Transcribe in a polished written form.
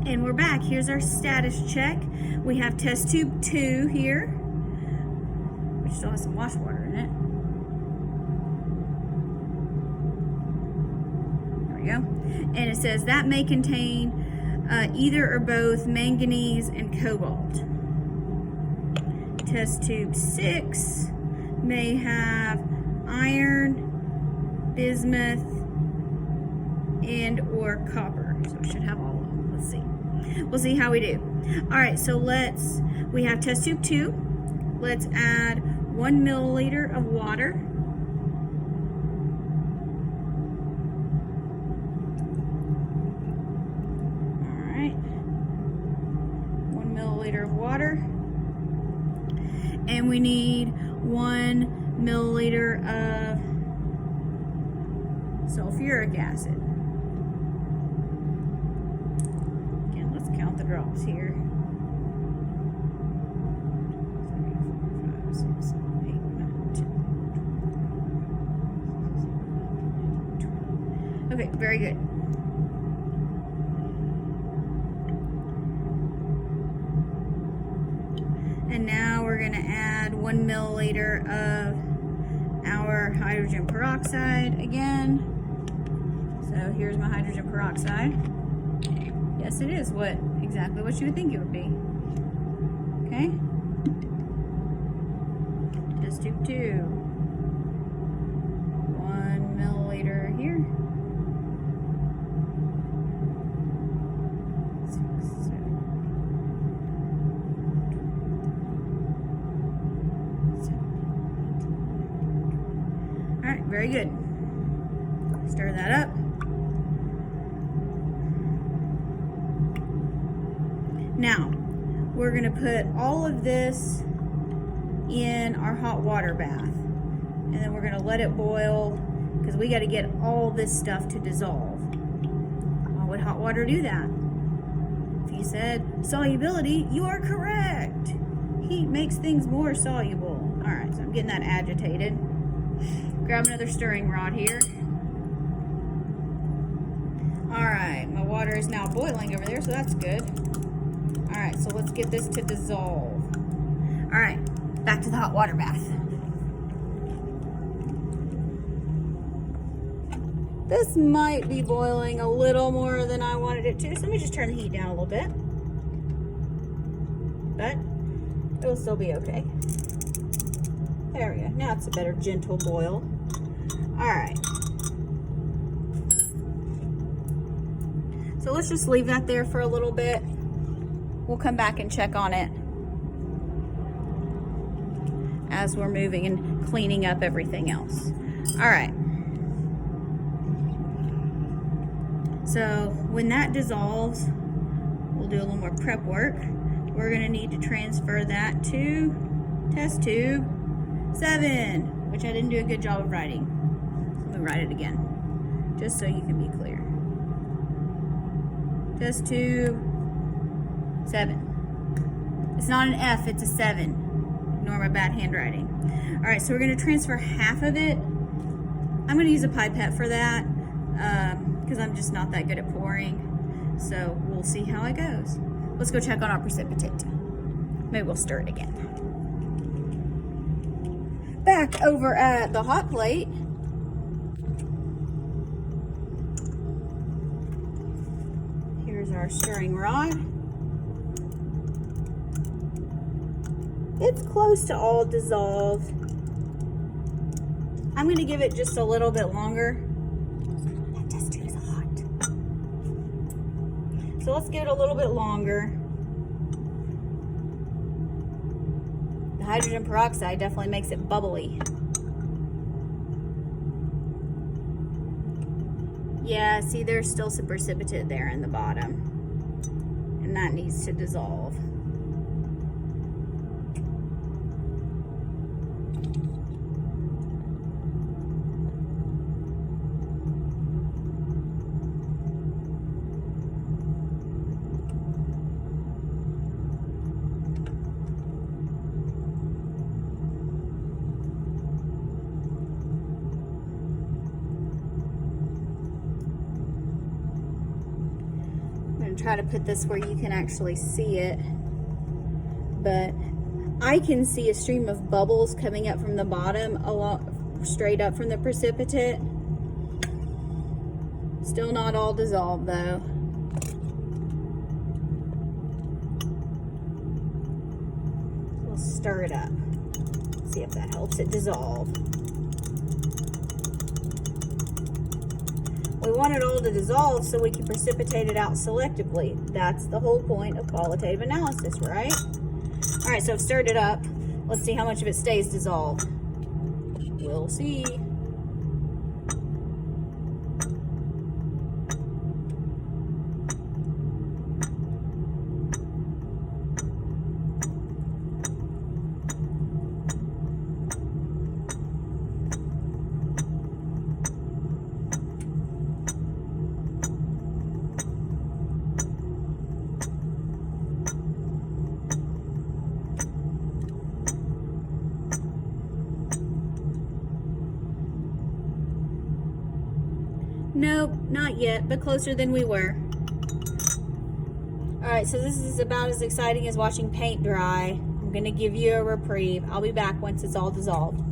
And we're back. Here's our status check. We have test tube 2 here, which still has some wash water in it. There we go. And it says that may contain either or both manganese and cobalt. Test tube 6 may have iron, bismuth, and or copper. So it should have all of them. Let's see. We'll see how we do. All right, so we have test tube 2. Let's add 1 milliliter of water. All right, 1 milliliter of water. And we need 1 milliliter of sulfuric acid. Again, let's count the drops here. 3, 4, 5, 6, 7, 8, 9, 10. Okay, very good. And now we're going to add 1 milliliter of our hydrogen peroxide again. So here's my hydrogen peroxide. Yes, it is exactly what you would think it would be. Okay. Test tube 2. 1 milliliter here. 6, 7. All right, very good. Stir that up. Now, we're going to put all of this in our hot water bath. And then we're going to let it boil because we got to get all this stuff to dissolve. Why would hot water do that? If you said solubility, you are correct. Heat makes things more soluble. All right, so I'm getting that agitated. Grab another stirring rod here. All right, my water is now boiling over there, so that's good. All right, so let's get this to dissolve. All right, back to the hot water bath. This might be boiling a little more than I wanted it to, so let me just turn the heat down a little bit. But it'll still be okay. There we go. Now it's a better gentle boil. All right. So let's just leave that there for a little bit. We'll come back and check on it as we're moving and cleaning up everything else. All right. So when that dissolves, we'll do a little more prep work. We're going to need to transfer that to test tube 7, which I didn't do a good job of writing. So let me write it again, just so you can be clear. Test tube 7. It's not an F, it's a 7. Ignore my bad handwriting. All right, so we're going to transfer half of it. I'm going to use a pipette for that because I'm just not that good at pouring. So we'll see how it goes. Let's go check on our precipitate. Maybe we'll stir it again. Back over at the hot plate. Here's our stirring rod. It's close to all dissolved. I'm going to give it just a little bit longer. That test tube is hot. So let's give it a little bit longer. The hydrogen peroxide definitely makes it bubbly. Yeah, see, there's still some precipitate there in the bottom. And that needs to dissolve. try to put this where you can actually see it. But I can see a stream of bubbles coming up from the bottom, straight up from the precipitate. Still not all dissolved though. We'll stir it up. See if that helps it dissolve. We want it all to dissolve so we can precipitate it out selectively. That's the whole point of qualitative analysis, right? All right, so I've stirred it up. Let's see how much of it stays dissolved. We'll see. Nope, not yet, but closer than we were. All right, so this is about as exciting as watching paint dry. I'm gonna give you a reprieve. I'll be back once it's all dissolved.